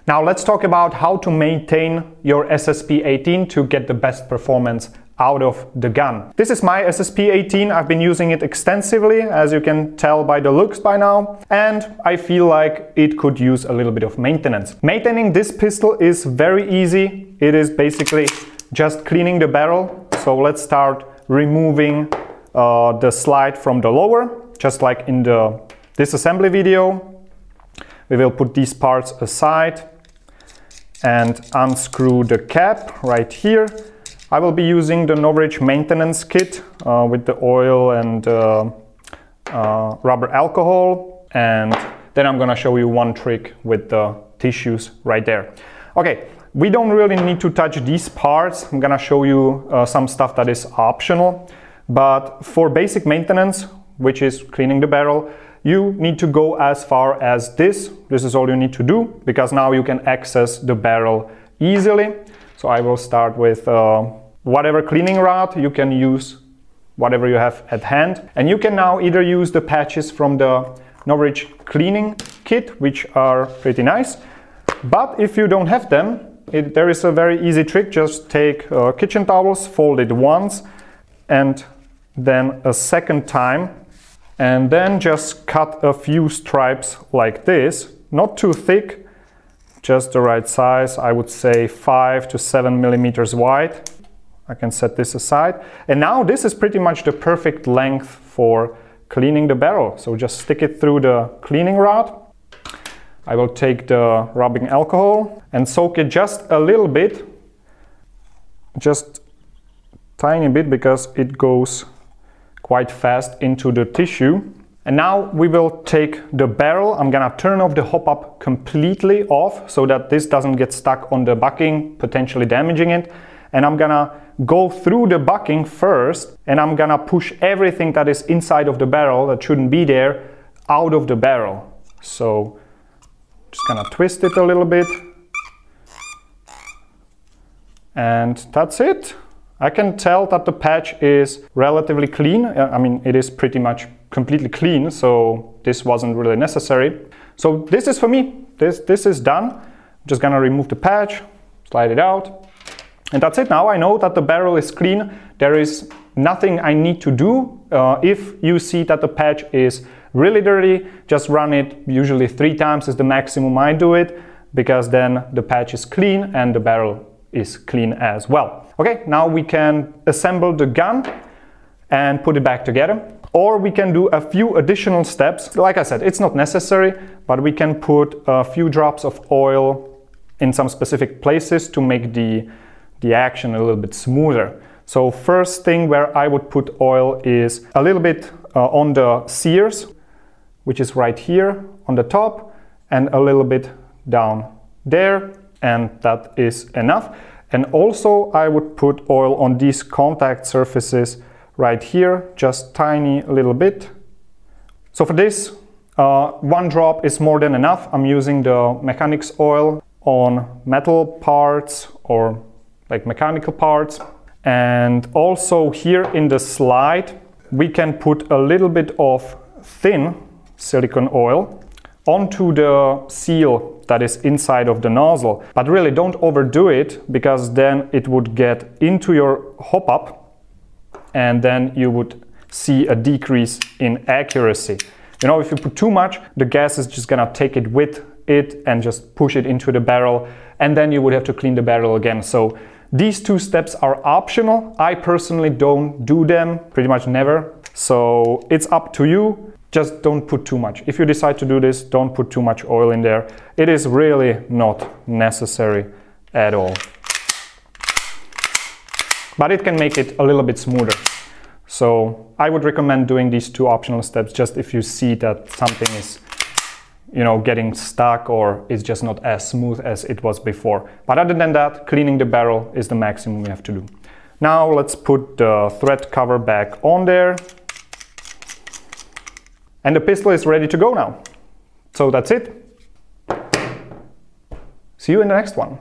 Now let's talk about how to maintain your SSP18 to get the best performance out of the gun. This is my SSP18. I've been using it extensively, as you can tell by the looks by now, and I feel like it could use a little bit of maintenance. Maintaining this pistol is very easy. It is basically just cleaning the barrel. So let's start removing the slide from the lower, just like in the disassembly video. We will put these parts aside and unscrew the cap right here. I will be using the NOVRITSCH maintenance kit with the oil and rubber alcohol, and then I'm gonna show you one trick with the tissues right there. Okay, we don't really need to touch these parts. I'm gonna show you some stuff that is optional, but for basic maintenance, which is cleaning the barrel, you need to go as far as this. This is all you need to do, because now you can access the barrel easily. So I will start with whatever cleaning rod. You can use whatever you have at hand. And you can now either use the patches from the NOVRITSCH cleaning kit, which are pretty nice. But if you don't have them, there is a very easy trick. Just take kitchen towels, fold it once and then a second time, and then just cut a few stripes like this. Not too thick, just the right size. I would say 5 to 7 millimeters wide. I can set this aside. And now this is pretty much the perfect length for cleaning the barrel. So just stick it through the cleaning rod. I will take the rubbing alcohol and soak it just a little bit, just tiny bit, because it goes quite fast into the tissue. And now we will take the barrel. I'm gonna turn off the hop-up completely off so that this doesn't get stuck on the bucking, potentially damaging it. And I'm gonna go through the bucking first, and I'm gonna push everything that is inside of the barrel that shouldn't be there out of the barrel. So just gonna twist it a little bit, and that's it. I can tell that the patch is relatively clean. I mean, it is pretty much completely clean, so this wasn't really necessary. So this is for me. This is done. I'm just gonna remove the patch, slide it out, and that's it. Now I know that the barrel is clean. There is nothing I need to do. If you see that the patch is really dirty, just run it. Usually 3 times is the maximum I do it, because then the patch is clean and the barrel is clean as well. Okay, now we can assemble the gun and put it back together. Or we can do a few additional steps. Like I said, it's not necessary, but we can put a few drops of oil in some specific places to make the action a little bit smoother. So first thing where I would put oil is a little bit on the sears, which is right here on the top, and a little bit down there, and that is enough. And also I would put oil on these contact surfaces right here, just tiny little bit. So for this, 1 drop is more than enough. I'm using the mechanics oil on metal parts or like mechanical parts. And also here in the slide, we can put a little bit of thin silicone oil onto the seal that is inside of the nozzle. But really don't overdo it, because then it would get into your hop-up and then you would see a decrease in accuracy. You know, if you put too much, the gas is just gonna take it with it and just push it into the barrel, and then you would have to clean the barrel again. So these 2 steps are optional. I personally don't do them, pretty much never. So it's up to you. Just don't put too much. If you decide to do this, don't put too much oil in there. It is really not necessary at all. But it can make it a little bit smoother. So I would recommend doing these 2 optional steps just if you see that something is, you know, getting stuck or is just not as smooth as it was before. But other than that, cleaning the barrel is the maximum you have to do. Now let's put the thread cover back on there. And the pistol is ready to go now. So that's it. See you in the next one.